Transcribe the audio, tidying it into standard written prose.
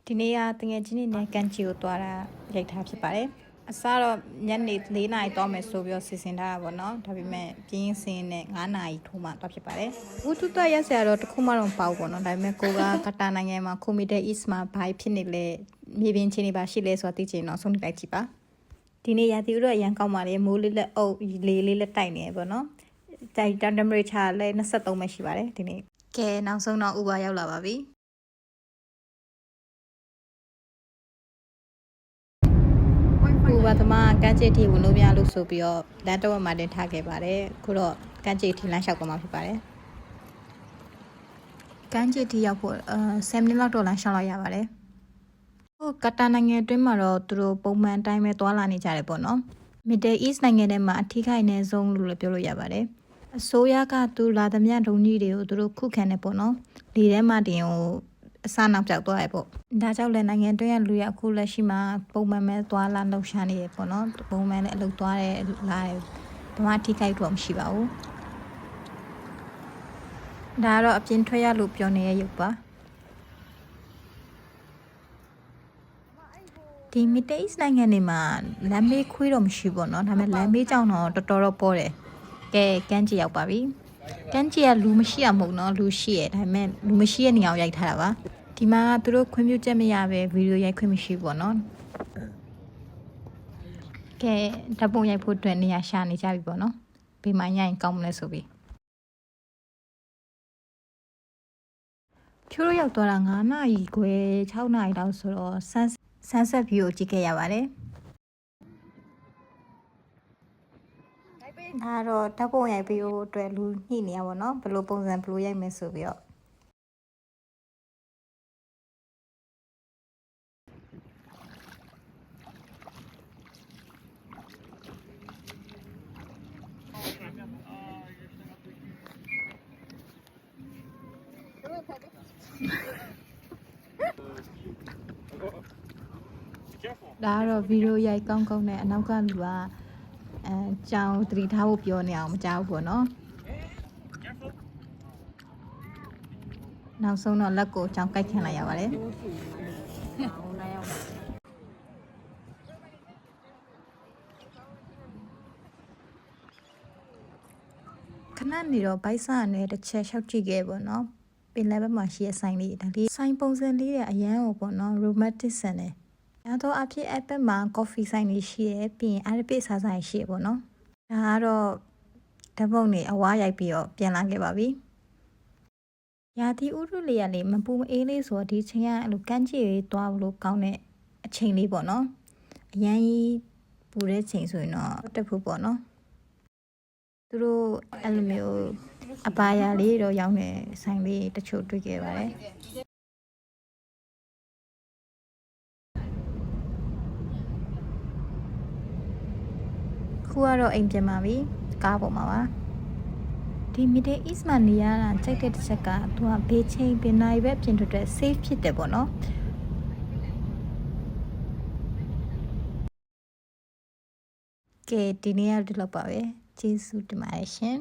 ဒီနေ့ကတငယ်ချင်းတွေနဲ့ကန်ချီကိုသွားတာရိုက်ထားဖြစ်ပါတယ်အစားတော့ညနေ4 နာရီသွားမယ်ဆိုပြီးစီစဉ်ထားတာပေါ့နော်ဒါပေမဲ့ပြင်းစင်းနဲ့9 နာရီထိုးမှသွားဖြစ်ပါတယ်ဝတ္ထုတရက်ဆရာတော့တခုမှတော့ပေါ့ပေါ့နော်ဒါပေမဲ့ကိုကကတာနိုင်ငံမှာကိုမီတဲ့ East မှာဘိုင်းဖြစ်နေလေမြေပြင်ချင်းတွေပါရှိလဲဆိုတာသိချင်တော့ဆုံးဖြတ်လိုက်ကြည့်ပါဒီနေ့ရာသီဥတုအရန်ကောင်းပါလေမိုးလေးလက်အုပ်လေးလေးလက်တိုက်နေပေါ့နော်တိုင်တမ်ပရေချာလဲ23ပဲရှိပါတယ်ဒီနေ့ကဲနောက်ဆုံးတော့ Uber ရောက်လာပါပြီဘာသမကန်းချစ်ထီဝင်လို့ပြလို့ဆိုပြီးတော့လမ်းတော့မှတင်ထားခဲ့ပါတယ်ခုတော့ကန်းချစ်ထီလမ်းလျှောက်တော့မှဖြစ်ပါတယ်ကန်းချစ်ထီရောက်ဖို့7 မိနစ်လောက်တော့လမ်းလျှောက်လိုက်ရပါတယ်ဟိုကတာနိုင်ငံအတွင်းမှာတော့သူတို့ပုံမှန်တိုင်းပဲသွားလာနေကြတယ်ပေါ့နော် Middle East နိုင်ငံထဲမှာအထီးခိုင်နေဆုံးလို့လည်းပြောလို့ရပါတယ်အစိုးရကသူလာသမျှဒုံကြီးတွေကိုသူတို့ခုခံနေပေါ့နော်လေထဲမှာတင်ဟိုအစနောက်ပြောက်သွားရပေါ့ဒါကြောင့်လည်းနိုင်ငံတွင်းကလူရအခုလက်ရှိမှာပုံမှန်ပဲသွားလာလှုပ်ရှားနေရပေါ့နော်ပုံမှန်နဲ့အလုပ်သွားတယ်လာတယ်ဘာမှထိခိုက်တော့မရှိပါဘူးဒါကတော့အပြင်ထွက်ရလို့ပြောနေရရုပ်ပါဒီ Middle East နိုင်ငံတွေမှာလမ်းမေးခွေးတော့မရှိပေါ့နော်ဒါပေမဲ့လမ်းမေးကြောင်တော့တော်တော်ပေါ်တယ်ကဲကန်းကြီးရောက်ပါပြီကန်းကြီးကလူမရှိရမဟုတ်နော်လူရှိရဒါပေမဲ့လူမရှိရဲ့နေရာကိုရိုက်ထားတာပါဒီမှာသူတို့ခွင့်ပြုချက်မရပဲဗီဒီယိုရိုက်ခွင့်မရှိပေါ့နော်ကဲဓာတ်ပုံရိုက်ဖို့အတွက်နေရာရှာနေကြပြီပေါ့နော်ဘေးမှာညရင်ကောင်းမလဲဆိုပြီးဖြိုးရောက်သွားတာ9 နာရီခွဲ6 နာရီလောက်ဆိုတော့ sunset view ကိုကြည့်ခဲ့ရပါတယ်ဒါတော့ဓာတ်ပုံရိုက်ပြီးအတွက်လူညှိနေရပါတော့ဘယ်လိုပုံစံဘယ်လိုရိုက်မယ်ဆိုပြီးတော့ဒါကတော့ဗီဒီယိုရိုက်ကောင်းကောင်းနဲ့အနောက်ကလူကကြောင်သတိထားဖို့ပြောနေအောင်မကြောက်ဘူးပေါ့နော်နောက်ဆုံးတော့လက်ကိုကြောင်ကိုက်ခံလိုက်ရပါတယ်ခဏနေတော့ဘိုက်ဆာနဲ့တစ်ချက်ရှောက်ကြည့်ခဲ့ပေါ့နော်ပင်လယ်ဘက်မှာရှိတဲ့ဆိုင်လေးဒါလေးဆိုင်ပုံစံလေးတဲ့အရန်ကိုပေါ့နော် romantic ဆန်တယ်များသောအားဖြင့်အဲ့ဘက်မှာ coffee ဆိုင်လေးရှိရပြီးရင် Arabic စားဆိုင်ရှိရပေါ့နော်ဒါကတော့ဓာတ်ပုံတွေအဝါရိုက်ပြီးတော့ပြန်လာခဲ့ပါပြီရာသီဥတုလေးရလေးမပူမအေးလေးဆိုတော့ဒီချိန်ကအဲ့လိုကန်းကြီးလေးသွားလို့ကောင်းတဲ့အချိန်လေးပေါ့နော်အရန်ကြီးပူတဲ့ချိန်ဆိုရင်တော့တက်ဖို့ပေါ့နော်သူတို့အဲ့လိုမျိုးအပါယာလေးတော့ရောင်းနေဆိုင်လေးတချို့တွေ့ခဲ့ပါတယ်ခုကတော့အိမ်ပြန်ပါပြီကားပေါ်မှာပါဒီ Middle East မှာနေရတာကြိုက်တဲ့တစ်ချက်ကသူကဘေးချင်းပင်နိုင်ပဲပြင်ထွက်တဲ့ safe ဖြစ်တယ်ပေါ့နော်ကဲဒီနေ့ကဒီလောက်ပါပဲကျေးဇူးတင်ပါတယ်ရှင်